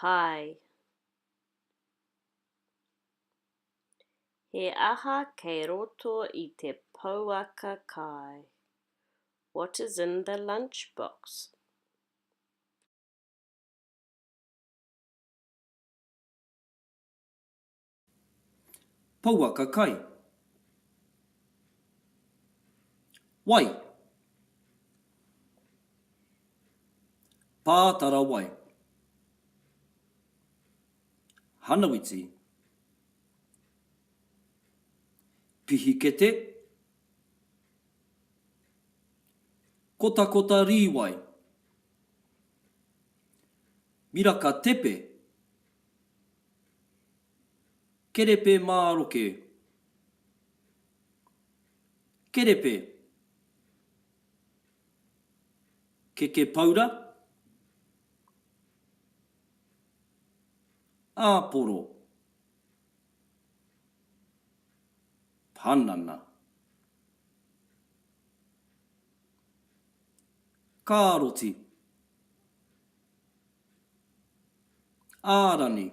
kai. He aha kei roto I te pouaka kai. What is in the lunchbox? Pouaka kai. Wai. Pātara wai. Hanawiti. Pihikete. Kota kota riwai. Miraka tepe. Kerepe māroke. Kerepe. Keke paura. Āporo. Panana. Kāroti. Ārani.